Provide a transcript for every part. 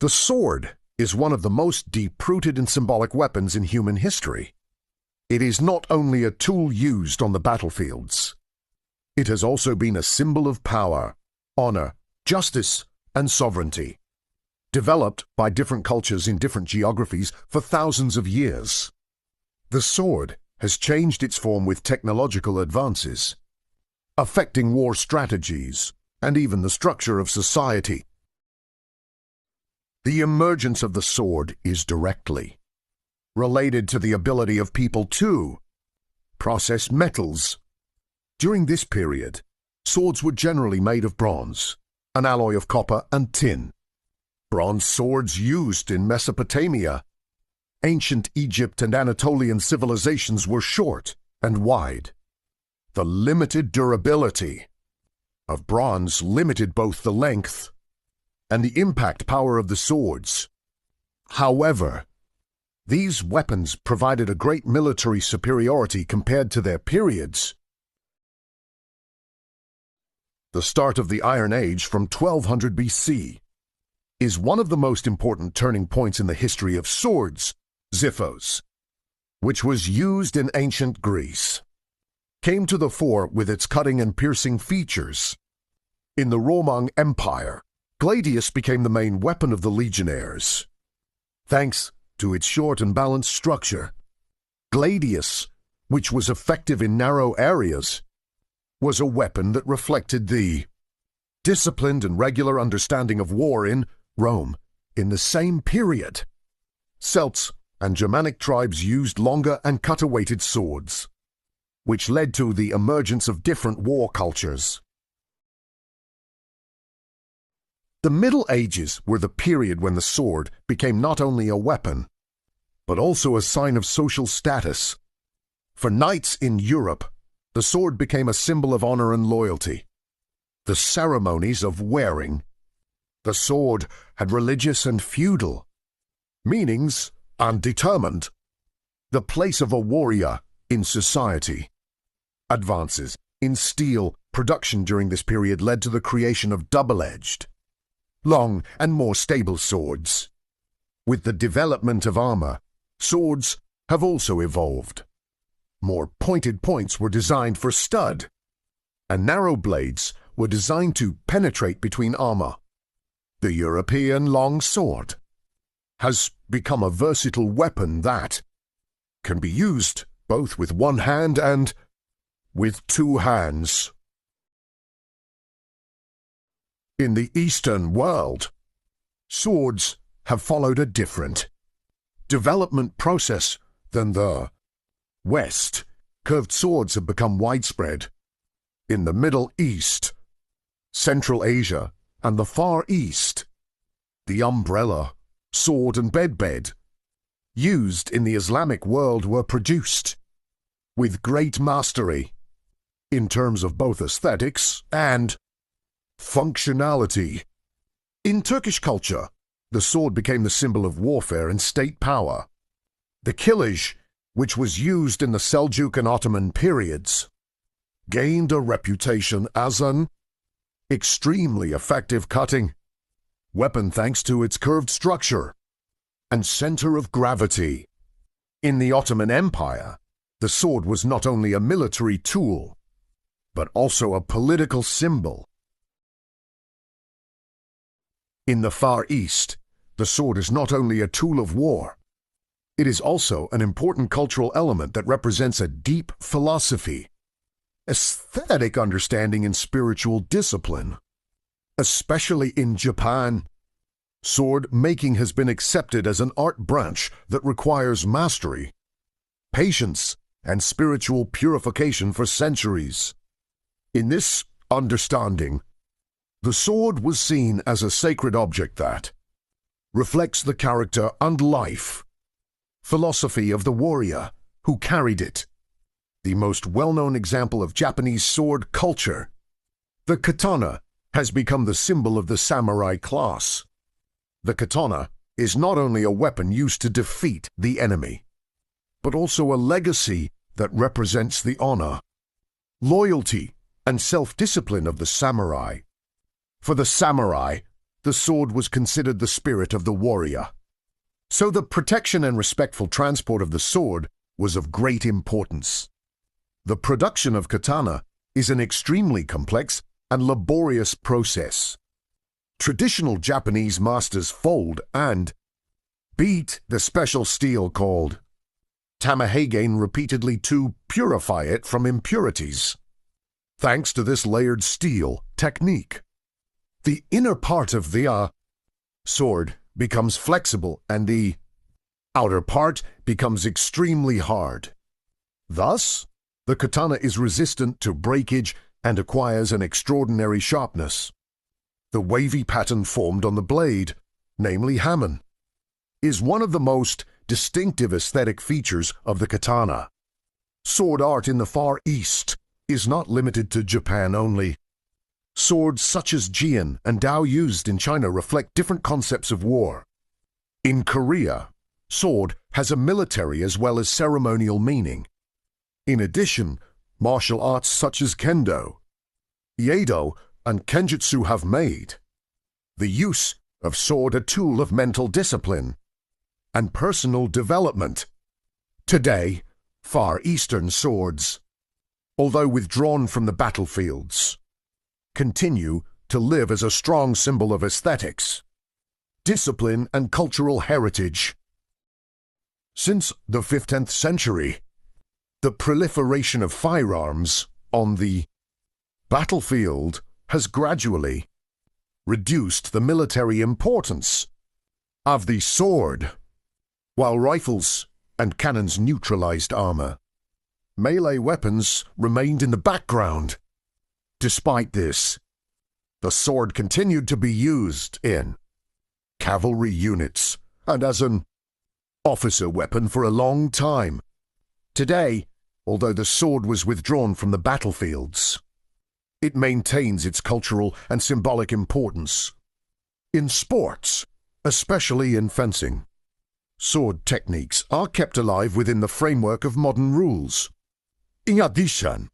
The sword is one of the most deep-rooted and symbolic weapons in human history. It is not only a tool used on the battlefields. It has also been a symbol of power, honor, justice, and sovereignty, developed by different cultures in different geographies for thousands of years. The sword has changed its form with technological advances, affecting war strategies and even the structure of society. The emergence of the sword is directly related to the ability of people to process metals. During this period, swords were generally made of bronze, an alloy of copper and tin. Bronze swords used in Mesopotamia. Ancient Egypt and Anatolian civilizations were short and wide. The limited durability of bronze limited both the length and the impact power of the swords. However, these weapons provided a great military superiority compared to their periods. The start of the Iron Age from 1200 BC is one of the most important turning points in the history of swords, xiphos, which was used in ancient Greece, came to the fore with its cutting and piercing features. In the Roman Empire, gladius became the main weapon of the legionnaires. Thanks to its short and balanced structure, gladius, which was effective in narrow areas, was a weapon that reflected the disciplined and regular understanding of war in Rome in the same period. Celts and Germanic tribes used longer and cutter-weighted swords, which led to the emergence of different war cultures. The Middle Ages were the period when the sword became not only a weapon, but also a sign of social status. For knights in Europe, the sword became a symbol of honor and loyalty. The ceremonies of wearing the sword had religious and feudal meanings and determined the place of a warrior in society. Advances in steel production during this period led to the creation of double-edged, long and more stable swords. With the development of armor, swords have also evolved. More pointed points were designed for stud, and narrow blades were designed to penetrate between armor. The European long sword has become a versatile weapon that can be used both with one hand and with two hands. In the Eastern world, swords have followed a different development process than the West. Curved swords have become widespread. In the Middle East, Central Asia, and the Far East, the umbrella, sword, and bedbed used in the Islamic world were produced with great mastery in terms of both aesthetics and functionality. In Turkish culture, the sword became the symbol of warfare and state power. The kilish, which was used in the Seljuk and Ottoman periods, gained a reputation as an extremely effective cutting weapon thanks to its curved structure and center of gravity. In the Ottoman Empire, the sword was not only a military tool, but also a political symbol. In the Far East, the sword is not only a tool of war, it is also an important cultural element that represents a deep philosophy, aesthetic understanding, and spiritual discipline. Especially in Japan, sword making has been accepted as an art branch that requires mastery, patience, and spiritual purification for centuries. In this understanding, the sword was seen as a sacred object that reflects the character and life philosophy of the warrior who carried it. The most well-known example of Japanese sword culture, the katana, has become the symbol of the samurai class. The katana is not only a weapon used to defeat the enemy, but also a legacy that represents the honor, loyalty, and self-discipline of the samurai. For the samurai, the sword was considered the spirit of the warrior. So the protection and respectful transport of the sword was of great importance. The production of katana is an extremely complex and laborious process. Traditional Japanese masters fold and beat the special steel called tamahagane repeatedly to purify it from impurities. Thanks to this layered steel technique, the inner part of the sword becomes flexible and the outer part becomes extremely hard. Thus, the katana is resistant to breakage and acquires an extraordinary sharpness. The wavy pattern formed on the blade, namely hamon, is one of the most distinctive aesthetic features of the katana. Sword art in the Far East is not limited to Japan only. Swords such as jian and dao used in China reflect different concepts of war. In Korea, sword has a military as well as ceremonial meaning. In addition, martial arts such as kendo, iaido, and kenjutsu have made the use of sword a tool of mental discipline and personal development. Today, Far Eastern swords, although withdrawn from the battlefields, continue to live as a strong symbol of aesthetics, discipline, and cultural heritage. Since the 15th century, the proliferation of firearms on the battlefield has gradually reduced the military importance of the sword, while rifles and cannons neutralized armor. Melee weapons remained in the background. Despite this, the sword continued to be used in cavalry units and as an officer weapon for a long time. Today, although the sword was withdrawn from the battlefields, it maintains its cultural and symbolic importance. In sports, especially in fencing, sword techniques are kept alive within the framework of modern rules. In addition,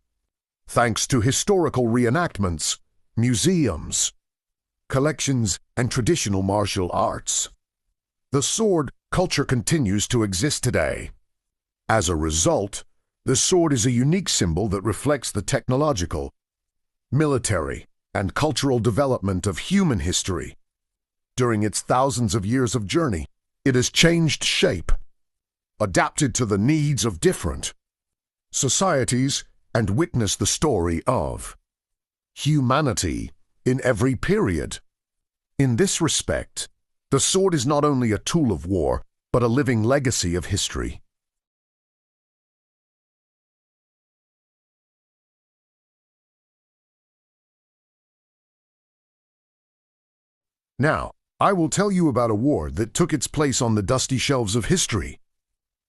thanks to historical reenactments, museums, collections, and traditional martial arts, the sword culture continues to exist today. As a result, the sword is a unique symbol that reflects the technological, military, and cultural development of human history. During its thousands of years of journey, it has changed shape, adapted to the needs of different societies, and witnessed the story of humanity in every period. In this respect, the sword is not only a tool of war, but a living legacy of history. Now, I will tell you about a war that took its place on the dusty shelves of history.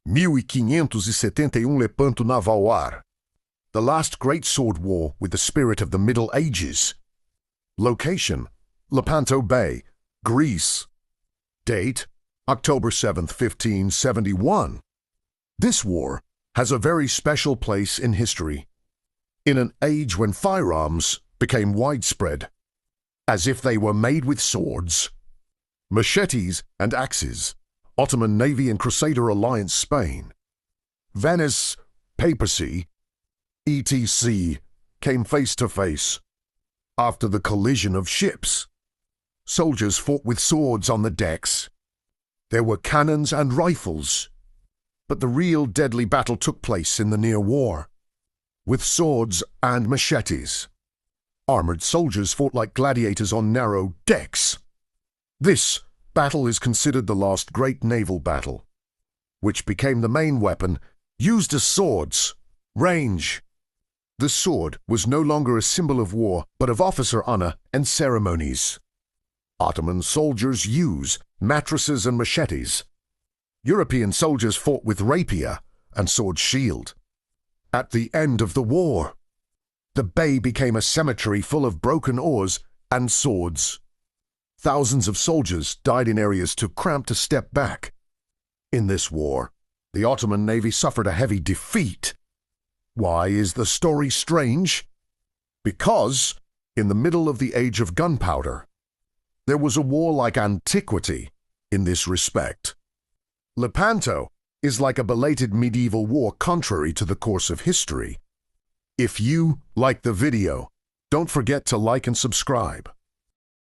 1571 Lepanto Naval War, the last great sword war with the spirit of the Middle Ages. Location, Lepanto Bay, Greece. Date, October 7th, 1571. This war has a very special place in history. In an age when firearms became widespread, as if they were made with swords, machetes and axes, Ottoman Navy and Crusader Alliance Spain, Venice, Papacy, etc. came face to face. After the collision of ships, soldiers fought with swords on the decks. There were cannons and rifles, but the real deadly battle took place in the near war, with swords and machetes. Armored soldiers fought like gladiators on narrow decks. This battle is considered the last great naval battle, which became the main weapon used as swords. Range. The sword was no longer a symbol of war, but of officer honor and ceremonies. Ottoman soldiers used mattresses and machetes. European soldiers fought with rapier and sword shield. At the end of the war, the bay became a cemetery full of broken oars and swords. Thousands of soldiers died in areas too cramped to step back. In this war, the Ottoman Navy suffered a heavy defeat. Why is the story strange? Because, in the middle of the age of gunpowder, There was a warlike antiquity in this respect. Lepanto is like a belated medieval war contrary to the course of history. If you like the video, don't forget to like and subscribe.